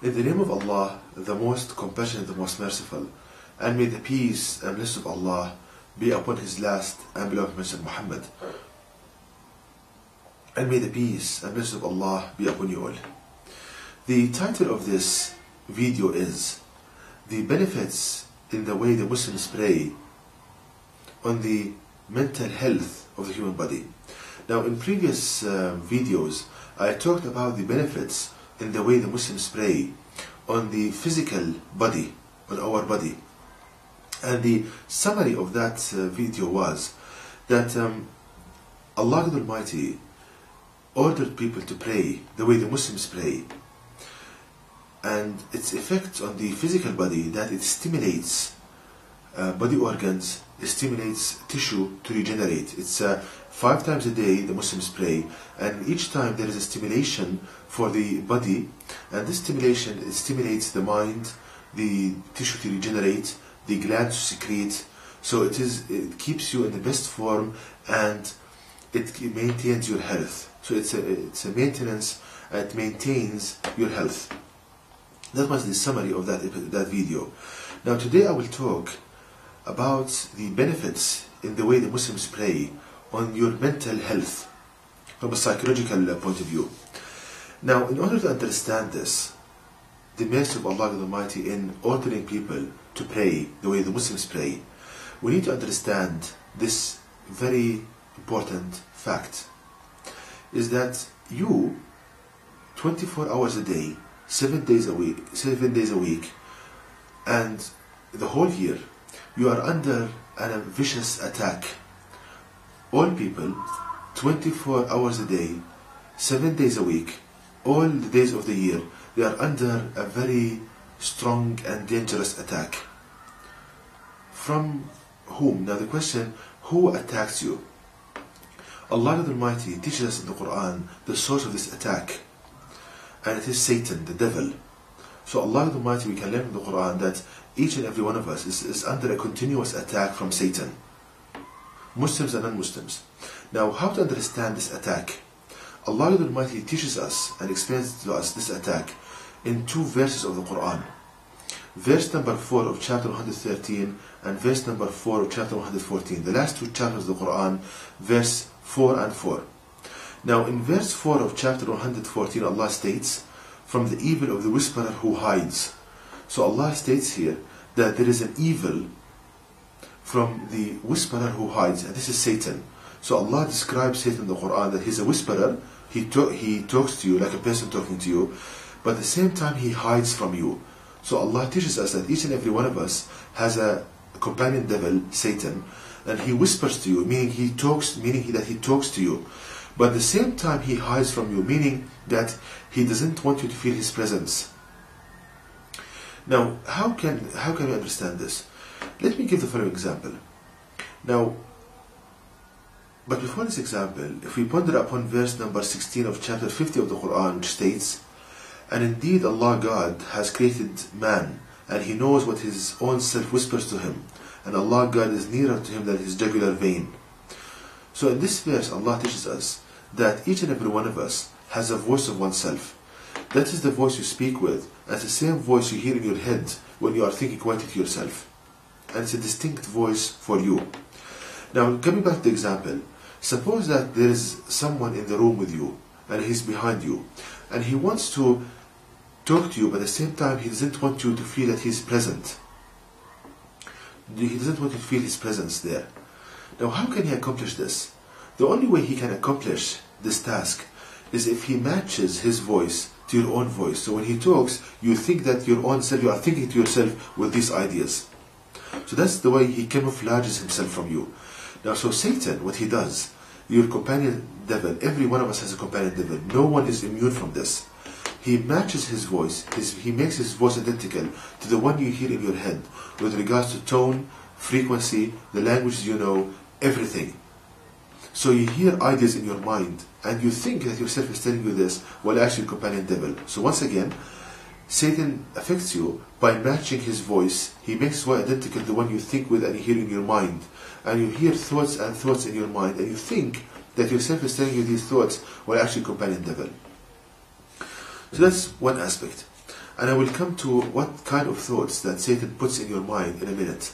In the name of Allah, the most compassionate, the most merciful, and may the peace and blessings of Allah be upon His last and beloved Messenger Muhammad. And may the peace and blessings of Allah be upon you all. The title of this video is The Benefits in the Way the Muslims Pray on the Mental Health of the Human Body. Now, in previous videos, I talked about the benefits in the way the Muslims pray on the physical body, on our body. And the summary of that video was that Allah the Almighty ordered people to pray the way the Muslims pray, and its effect on the physical body, that it stimulates body organs, it stimulates tissue to regenerate. It's 5 times a day the Muslims pray, and each time there is a stimulation for the body, and this stimulation, it stimulates the mind, the tissue to regenerate, the glands to secrete. So it keeps you in the best form, and it maintains your health. So it's a maintenance, and it maintains your health. That was the summary of that video. Now today I will talk about the benefits in the way the Muslims pray on your mental health from a psychological point of view. Now, in order to understand this, the mercy of Allah the Almighty in ordering people to pray the way the Muslims pray, we need to understand this very important fact, is that you, 24 hours a day, 7 days a week, and the whole year, you are under a vicious attack. All people, 24 hours a day, 7 days a week, all the days of the year, they are under a very strong and dangerous attack. From whom? Now the question, who attacks you? Allah the Almighty teaches us in the Quran the source of this attack, and it is Satan, the devil. So Allah the Almighty, we can learn from the Quran that each and every one of us is under a continuous attack from Satan, Muslims and non-Muslims. Now, how to understand this attack? Allah the Almighty teaches us and explains to us this attack in 2 verses of the Quran. Verse number 4 of chapter 113 and verse number 4 of chapter 114. The last 2 chapters of the Quran, verse 4 and 4. Now, in verse 4 of chapter 114, Allah states, from the evil of the whisperer who hides. So Allah states here that there is an evil from the whisperer who hides, and this is Satan. So Allah describes Satan in the Quran that he's a whisperer. He talks to you like a person talking to you, but at the same time he hides from you. So Allah teaches us that each and every one of us has a companion devil, Satan, and he whispers to you, meaning that he talks to you, but at the same time he hides from you, meaning that he doesn't want you to feel his presence. Now, how can we understand this? Let me give the following example. Now, but before this example, if we ponder upon verse number 16 of chapter 50 of the Quran, which states, and indeed Allah God has created man, and He knows what His own self whispers to him, and Allah God is nearer to him than his jugular vein. So in this verse, Allah teaches us that each and every one of us has a voice of oneself. That is the voice you speak with, and it's the same voice you hear in your head when you are thinking quietly to yourself. And it's a distinct voice for you. Now, coming back to the example, suppose that there is someone in the room with you, and he's behind you, and he wants to talk to you, but at the same time he doesn't want you to feel that he's present. He doesn't want you to feel his presence there. Now, how can he accomplish this? The only way he can accomplish this task is if he matches his voice to your own voice. So when he talks, you think that your own self, you are thinking to yourself with these ideas. So that's the way he camouflages himself from you. Now, so Satan, what he does, your companion devil, every one of us has a companion devil. No one is immune from this. He matches his voice, he makes his voice identical to the one you hear in your head with regards to tone, frequency, the languages you know, everything. So you hear ideas in your mind, and you think that yourself is telling you this, while actually companion devil. So once again, Satan affects you by matching his voice. He makes his voice identical to the one you think with and you hear in your mind. And you hear thoughts and thoughts in your mind, and you think that yourself is telling you these thoughts, while actually companion devil. So that's one aspect. And I will come to what kind of thoughts that Satan puts in your mind in a minute.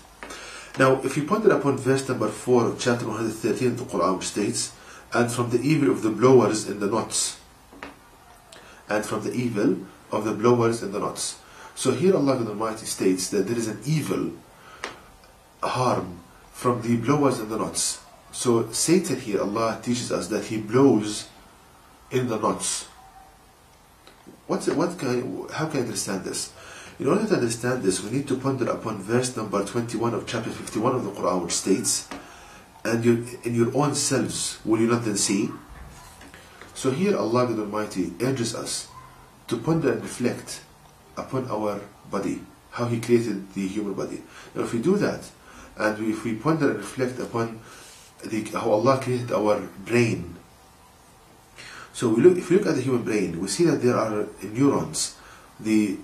Now, if you ponder upon verse number 4 of chapter 113 of the Quran, which states, and from the evil of the blowers in the knots. And from the evil of the blowers in the knots. So here Allah the Almighty states that there is an evil, harm, from the blowers in the knots. So Satan here, Allah teaches us that he blows in the knots. How can I understand this? In order to understand this, we need to ponder upon verse number 21 of chapter 51 of the Quran, which states, and in your own selves will you not then see? So here Allah the Almighty urges us to ponder and reflect upon our body, how He created the human body. Now if we do that, and if we ponder and reflect upon how Allah created our brain. So if we look at the human brain, we see that there are neurons, the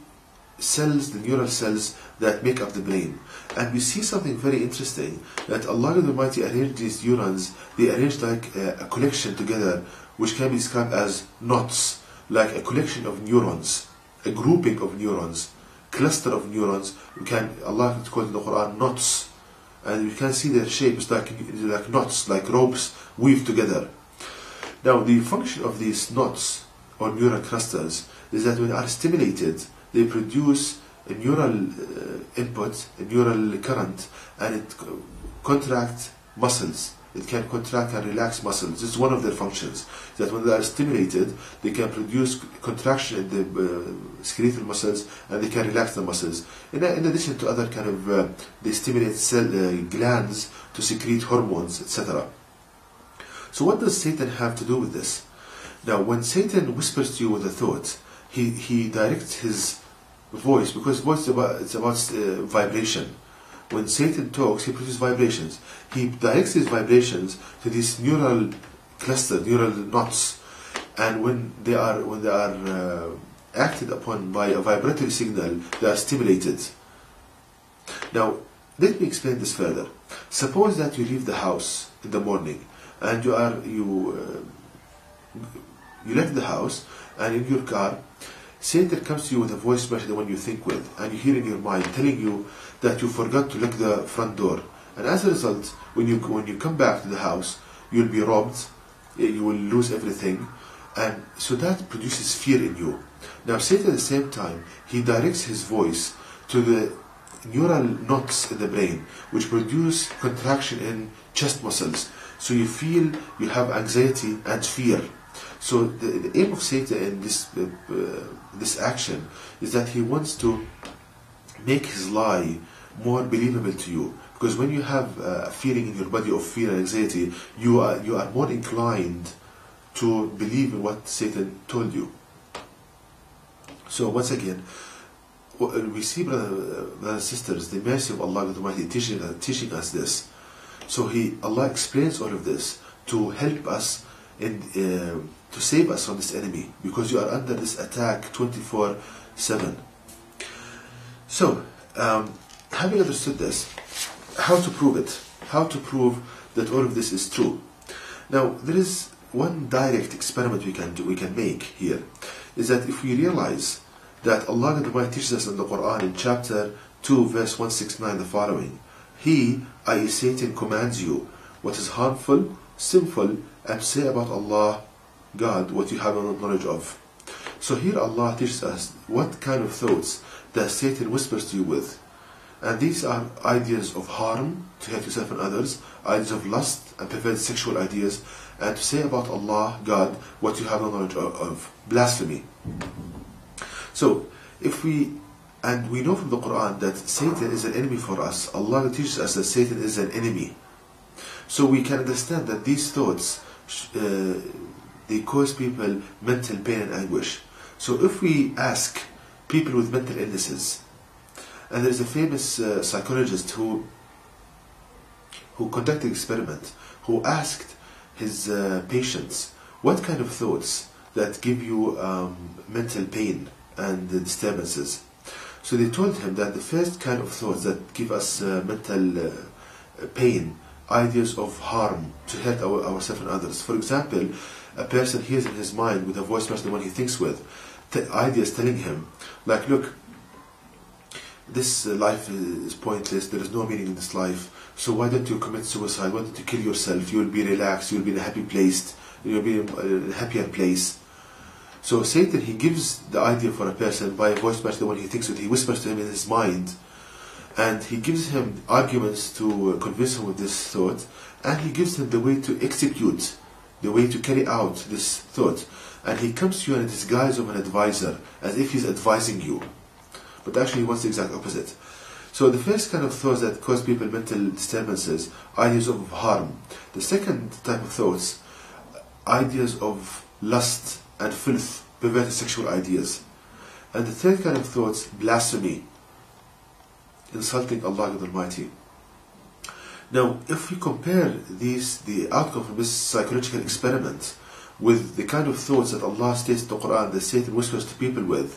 neural cells that make up the brain. And we see something very interesting, that Allah the Almighty arranged these neurons, they arranged like a collection together, which can be described as knots, like a collection of neurons, a grouping of neurons, cluster of neurons. Allah calls in the Quran knots, and you can see their shape is like knots, like ropes weaved together. Now the function of these knots or neural clusters is that when they are stimulated, they produce a neural input, a neural current, and it contracts muscles. It can contract and relax muscles. This is one of their functions. That when they are stimulated, they can produce contraction in the skeletal muscles, and they can relax the muscles. In addition to other kind of, they stimulate glands to secrete hormones, etc. So what does Satan have to do with this? Now, when Satan whispers to you with a thought, he directs his voice, because voice it's about vibration. When Satan talks, he produces vibrations. He directs his vibrations to these neural clusters, neural knots, and when they are acted upon by a vibratory signal, they are stimulated. Now, let me explain this further. Suppose that you leave the house in the morning, and you left the house, and in your car, Satan comes to you with a voice better than one you think with, and you hear in your mind telling you that you forgot to lock the front door. And as a result, when you come back to the house, you'll be robbed, you will lose everything, and so that produces fear in you. Now Satan at the same time, he directs his voice to the neural knots in the brain, which produce contraction in chest muscles. So you feel you have anxiety and fear. So the aim of Satan in this action is that he wants to make his lie more believable to you. Because when you have a feeling in your body of fear and anxiety, you are more inclined to believe in what Satan told you. So once again, we see, brothers and sisters, the mercy of Allah Almighty teaching us this. So Allah explains all of this to help us to save us from this enemy, because you are under this attack 24/7. So, having understood this, how to prove it? How to prove that all of this is true? Now, there is one direct experiment we can make here, is that if we realize that Allah Almighty teaches us in the Quran in chapter 2, verse 169, the following: He, i.e. Satan, commands you what is harmful, sinful, and say about Allah, God, what you have no knowledge of. So here Allah teaches us what kind of thoughts that Satan whispers to you with. And these are ideas of harm, to hurt yourself and others, ideas of lust and perverted sexual ideas, and to say about Allah, God, what you have no knowledge of. Blasphemy. So, and we know from the Quran that Satan is an enemy for us. Allah teaches us that Satan is an enemy. So we can understand that these thoughts, they cause people mental pain and anguish. So if we ask people with mental illnesses, and there's a famous psychologist who conducted an experiment, who asked his patients, what kind of thoughts that give you mental pain and disturbances? So they told him that the first kind of thoughts that give us mental pain, ideas of harm, to hurt ourselves and others. For example, a person hears in his mind with a voice better than one he thinks with, ideas telling him, like, look, this life is pointless, there is no meaning in this life, so why don't you commit suicide, why don't you kill yourself, you'll be relaxed, you'll be in a happy place, you'll be in a happier place. So Satan, he gives the idea for a person by a voice match, the one he thinks with, he whispers to him in his mind, and he gives him arguments to convince him with this thought, and he gives him the way to execute, the way to carry out this thought. And he comes to you in a disguise of an advisor, as if he's advising you. But actually he wants the exact opposite. So the first kind of thoughts that cause people mental disturbances, ideas of harm. The second type of thoughts, ideas of lust and filth, perverted sexual ideas. And the third kind of thoughts, blasphemy, insulting Allah the Almighty. Now, if we compare the outcome from this psychological experiment with the kind of thoughts that Allah states in the Quran that Satan whispers to people with,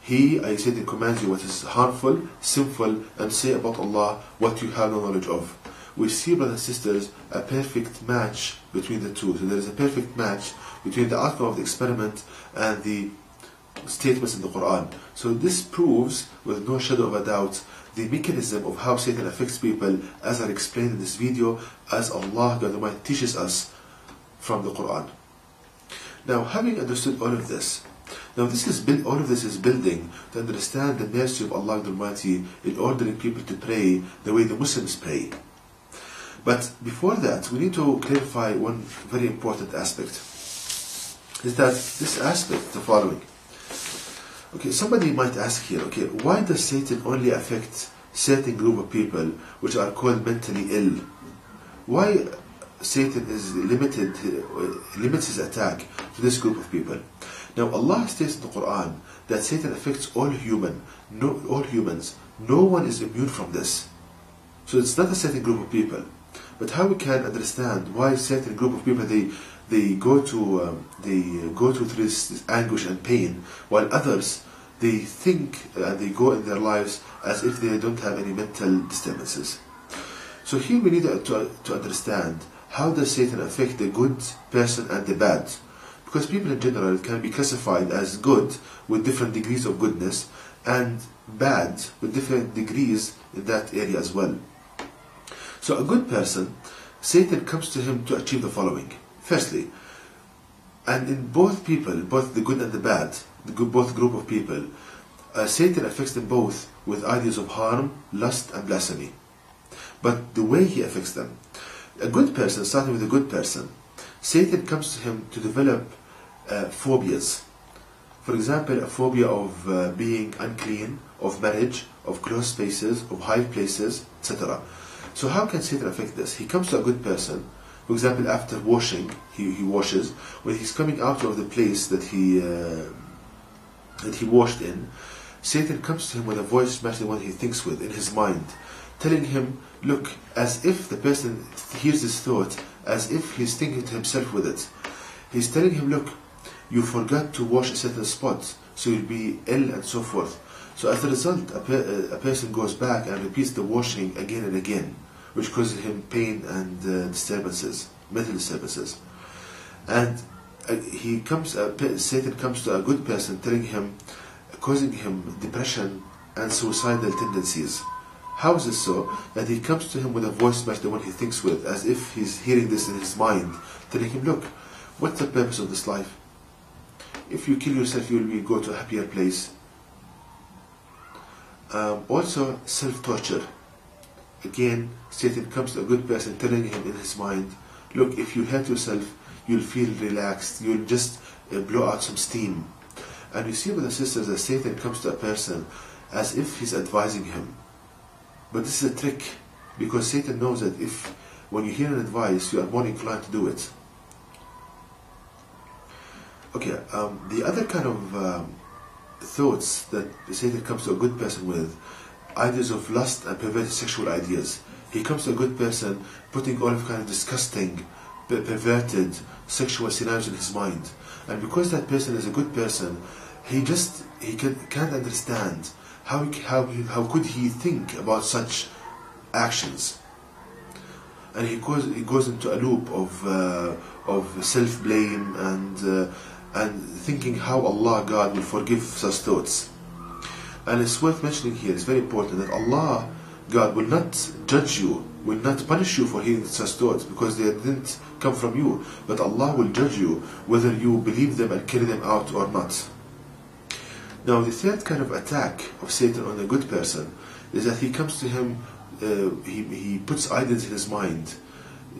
Satan commands you what is harmful, sinful, and say about Allah what you have no knowledge of. We see, brothers and sisters, a perfect match between the two. So there is a perfect match between the outcome of the experiment and the statements in the Quran. So this proves, with no shadow of a doubt, the mechanism of how Satan affects people, as I explained in this video, as Allah God Almighty teaches us from the Quran. Now, having understood all of this, all of this is building to understand the mercy of Allah Almighty in ordering people to pray the way the Muslims pray. But before that, we need to clarify one very important aspect. Is that this aspect, the following. Okay, somebody might ask here, okay, why does Satan only affect certain group of people which are called mentally ill? Why Satan is limits his attack to this group of people? Now, Allah states in the Quran that Satan affects all humans. No one is immune from this. So it's not a certain group of people. But how we can understand why a certain group of people they go through this anguish and pain, while others they think they go in their lives as if they don't have any mental disturbances. So here we need to understand, how does Satan affect the good person and the bad? Because people in general can be classified as good with different degrees of goodness, and bad with different degrees in that area as well. So a good person, Satan comes to him to achieve the following. Firstly, and in both people, both the good and the bad, both group of people, Satan affects them both with ideas of harm, lust and blasphemy. But the way he affects them, a good person, starting with a good person, Satan comes to him to develop phobias. For example, a phobia of being unclean, of marriage, of closed spaces, of high places, etc. So how can Satan affect this? He comes to a good person, for example, after washing, he washes. When he's coming out of the place that he washed in, Satan comes to him with a voice matching what he thinks with in his mind, telling him, look, as if the person hears this thought, as if he's thinking to himself with it. He's telling him, look, you forgot to wash a certain spot, so you'll be ill and so forth. So as a result, a person goes back and repeats the washing again and again, which causes him pain and disturbances, mental disturbances. And Satan comes to a good person, telling him, causing him depression and suicidal tendencies. How is it so? That he comes to him with a voice match the one he thinks with, as if he's hearing this in his mind, telling him, look, what's the purpose of this life? If you kill yourself, you will go to a happier place. Also, self-torture. Again, Satan comes to a good person, telling him in his mind, look, if you hurt yourself, you'll feel relaxed, you'll just blow out some steam. And you see, brothers and sisters, that Satan comes to a person as if he's advising him. But this is a trick, because Satan knows that when you hear an advice, you are more inclined to do it. Okay, the other kind of thoughts that Satan comes to a good person with, ideas of lust and perverted sexual ideas. He comes to a good person putting all of kind of disgusting, perverted sexual scenarios in his mind. And because that person is a good person, he can't understand how could he think about such actions. And he goes into a loop of self-blame and and thinking how Allah, God, will forgive such thoughts. And it's worth mentioning here, it's very important, that Allah, God, will not judge you, will not punish you for hearing such thoughts, because they didn't come from you. But Allah will judge you whether you believe them and carry them out or not. Now, the third kind of attack of Satan on a good person is that he comes to him, he puts ideas in his mind.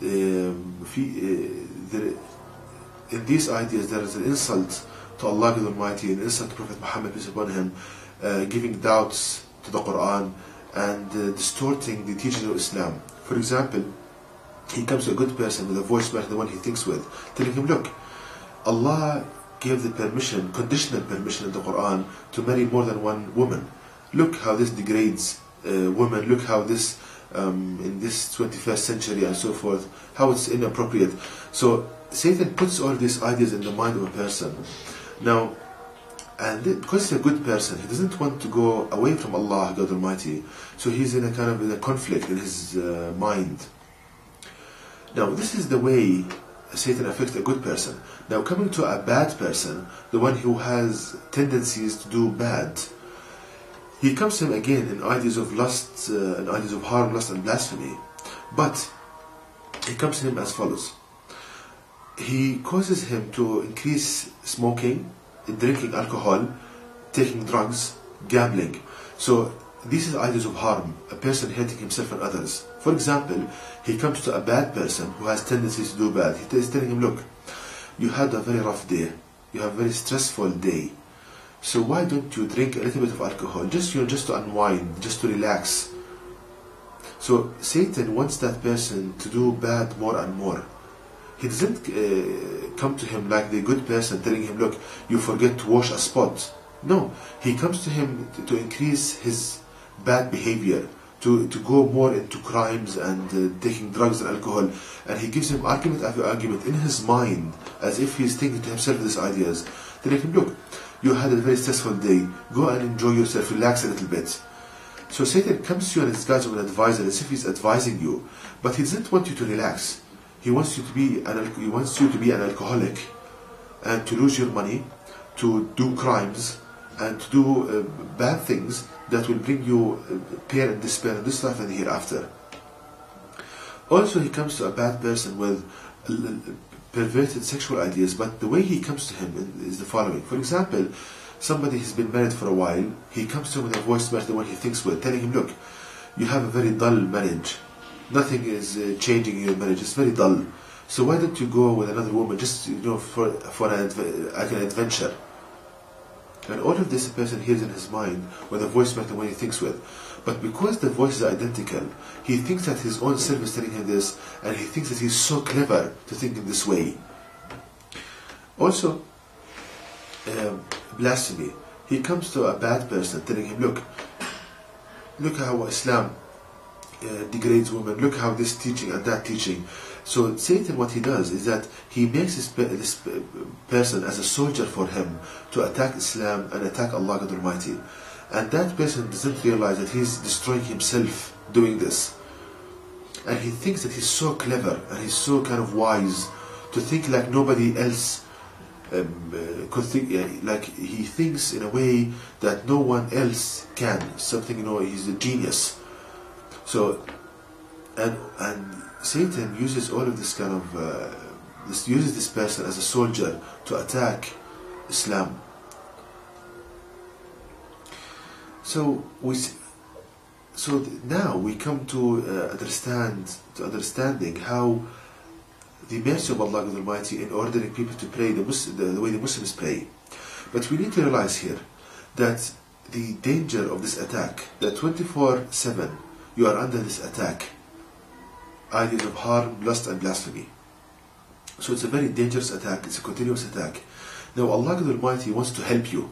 In these ideas there is an insult to Allah the Almighty, an insult to Prophet Muhammad, peace upon him, giving doubts to the Quran, and distorting the teachings of Islam. For example, he comes to a good person with a voice like the one he thinks with, telling him, look, Allah gave the permission, conditional permission in the Quran, to marry more than one woman. Look how this degrades women, look how this, in this 21st century and so forth, how it's inappropriate. So Satan puts all these ideas in the mind of a person. Now, because he's a good person, he doesn't want to go away from Allah, God Almighty. So he's in a kind of in a conflict in his mind. Now, this is the way Satan affects a good person. Now, coming to a bad person, the one who has tendencies to do bad, he comes to him again in ideas of lust, and ideas of harm, lust, and blasphemy. But he comes to him as follows. He causes him to increase smoking, drinking alcohol, taking drugs, gambling. So these are ideas of harm, a person hurting himself and others. For example, he comes to a bad person who has tendencies to do bad. He is telling him, look, you had a very rough day, you have a very stressful day, so why don't you drink a little bit of alcohol, just to unwind, just to relax. So Satan wants that person to do bad more and more. He doesn't come to him like the good person, telling him, look, you forget to wash a spot. No, he comes to him to increase his bad behavior, to go more into crimes and taking drugs and alcohol. And he gives him argument after argument in his mind, as if he's thinking to himself these ideas, telling him, look, you had a very stressful day, go and enjoy yourself, relax a little bit. So Satan comes to you and disguised as an advisor, as if he's advising you, but he doesn't want you to relax. He wants you to be an alcoholic, and to lose your money, to do crimes, and to do bad things that will bring you pain and despair in this life and the hereafter. Also, he comes to a bad person with perverted sexual ideas, but the way he comes to him is the following. For example, somebody has been married for a while, he comes to him with a voice like the one he thinks with, telling him, look, you have a very dull marriage. Nothing is changing in your marriage. It's very dull. So why don't you go with another woman, just for an adventure? And all of this a person hears in his mind with a voice like the one he thinks with. But because the voice is identical, he thinks that his own self is telling him this, and he thinks that he's so clever to think in this way. Also, blasphemy. He comes to a bad person, telling him, look how Islam degrades women, look how this teaching and that teaching. So Satan, what he does is that he makes this person as a soldier for him to attack Islam and attack Allah God Almighty. And that person doesn't realize that he's destroying himself doing this. And he thinks that he's so clever and he's so kind of wise to think like nobody else could think. Like he thinks in a way that no one else can. Something, he's a genius. So, and Satan uses all of this kind of, uses this person as a soldier to attack Islam. So now we come to understanding how the mercy of Allah Almighty in ordering people to pray the way the Muslims pray. But we need to realize here that the danger of this attack, that 24/7 you are under this attack, ideas of harm, lust and blasphemy. So it's a very dangerous attack, it's a continuous attack. Now Allah Almighty wants to help you.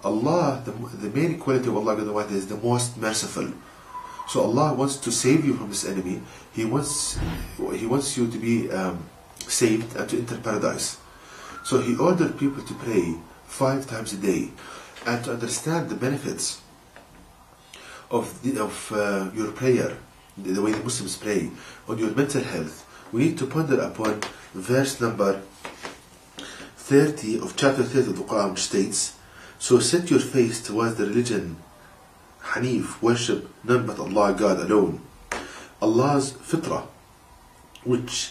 Allah, the main quality of Allah Almighty is the most merciful. So Allah wants to save you from this enemy. He wants you to be saved and to enter paradise. So He ordered people to pray 5 times a day, and to understand the benefits of your prayer, the way the Muslims pray, on your mental health. We need to ponder upon verse number 30 of chapter 30 of the Quran, which states, "So set your face towards the religion Hanif, worship none but Allah, God alone. Allah's fitrah, with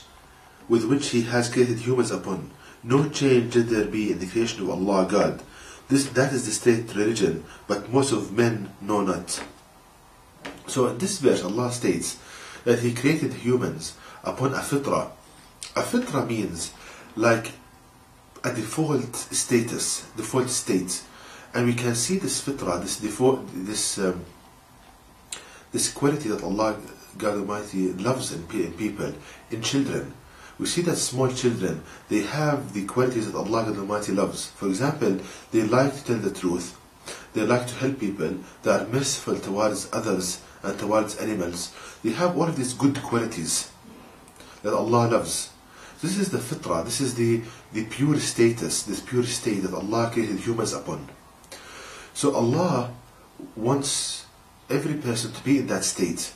which He has created humans upon. No change did there be in the creation of Allah, God. That is the straight religion, but most of men know not." So in this verse, Allah states that He created humans upon a fitrah. A fitrah means like a default status, default state. And we can see this fitrah, this default, this quality that Allah, God Almighty, loves in people, in children. We see that small children, they have the qualities that Allah, God Almighty, loves. For example, they like to tell the truth. They like to help people. They are merciful towards others and towards animals. They have all of these good qualities that Allah loves. This is the fitrah. This is the pure status, this pure state that Allah created humans upon. So Allah wants every person to be in that state.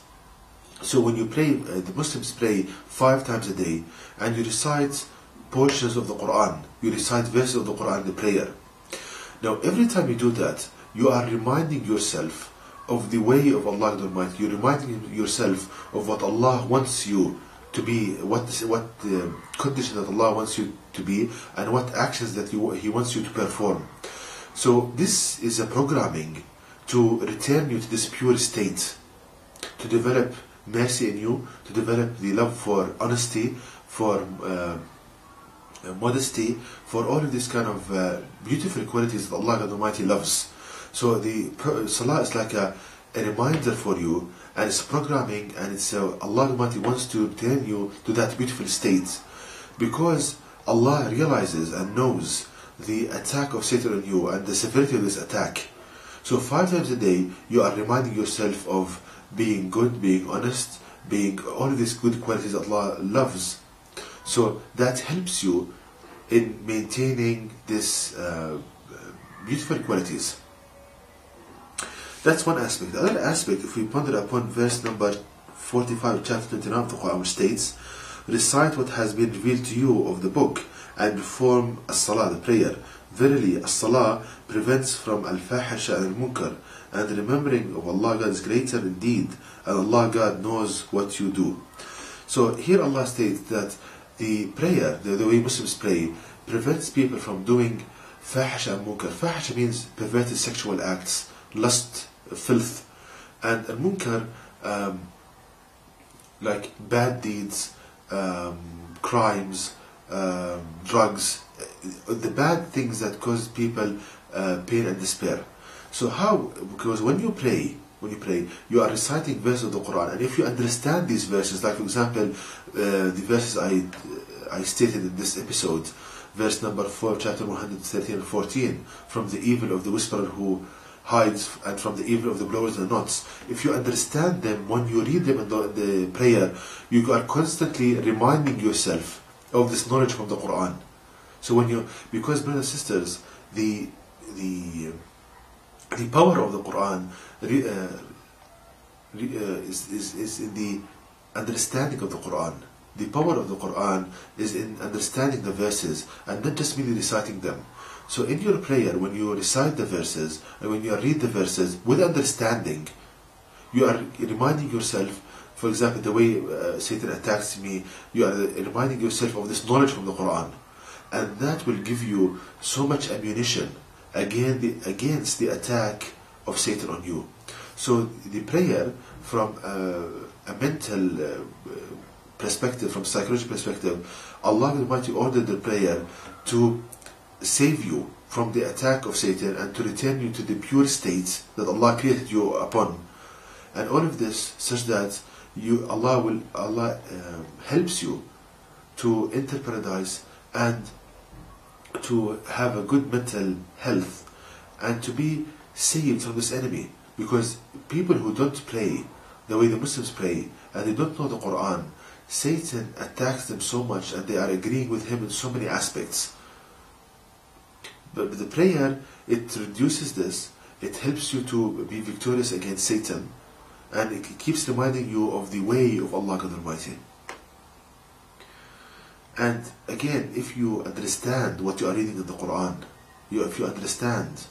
So when you pray, the Muslims pray 5 times a day, and you recite portions of the Quran, you recite verses of the Quran in the prayer. Now every time you do that, you are reminding yourself of the way of Allah Almighty. You're reminding yourself of what Allah wants you to be, what condition that Allah wants you to be, and what actions that He wants you to perform. So this is a programming to return you to this pure state, to develop mercy in you, to develop the love for honesty, for modesty, for all of these kind of beautiful qualities that Allah Almighty loves. So the Salah is like a reminder for you, and it's programming, and it's Allah Almighty wants to return you to that beautiful state, because Allah realizes and knows the attack of Satan on you and the severity of this attack. So 5 times a day you are reminding yourself of being good, being honest, being all of these good qualities that Allah loves. So that helps you in maintaining this beautiful qualities. That's one aspect. The other aspect, if we ponder upon verse number 45, chapter 29 of the Quran, which states, "Recite what has been revealed to you of the book, and perform as-salah, the prayer. Verily, as-salah prevents from al-fahisha and al-munkar, and the remembering of Allah God is greater indeed, and Allah God knows what you do." So here Allah states that the prayer, the way Muslims pray, prevents people from doing fahisha and munkar. Fahisha means perverted sexual acts, lust, filth, and al-munkar, like bad deeds, crimes, drugs, the bad things that cause people pain and despair. So how? Because when you pray, you are reciting verses of the Quran, and if you understand these verses, like for example, the verses I stated in this episode, verse number 4, chapter 113 and 14, from the evil of the whisperer who hides, and from the evil of the blowers and knots. If you understand them, when you read them in the prayer, you are constantly reminding yourself of this knowledge from the Quran. So because brothers and sisters, the power of the Quran is in the understanding of the Quran. The power of the Quran is in understanding the verses and not just merely reciting them. So in your prayer, when you recite the verses and when you read the verses with understanding, you are reminding yourself, for example, the way Satan attacks me, you are reminding yourself of this knowledge from the Quran. And that will give you so much ammunition against the attack of Satan on you. So the prayer, from a mental perspective, from psychological perspective, Allah Almighty ordered the prayer to save you from the attack of Satan and to return you to the pure state that Allah created you upon. And all of this such that Allah helps you to enter paradise and to have a good mental health and to be saved from this enemy. Because people who don't pray the way the Muslims pray and they don't know the Quran, Satan attacks them so much and they are agreeing with him in so many aspects. But the prayer, it reduces this, it helps you to be victorious against Satan, and it keeps reminding you of the way of Allah God Almighty. And again, if you understand what you are reading in the Quran, if you understand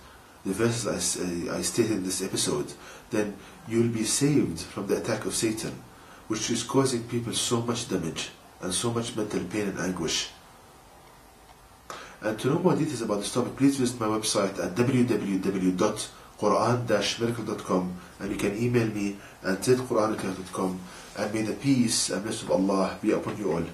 the verses I stated in this episode, then you'll be saved from the attack of Satan, which is causing people so much damage and so much mental pain and anguish. And to know more details about this topic, please visit my website at www.quran-miracle.com, and you can email me at zquran@yahoo.com. And may the peace and blessing of Allah be upon you all.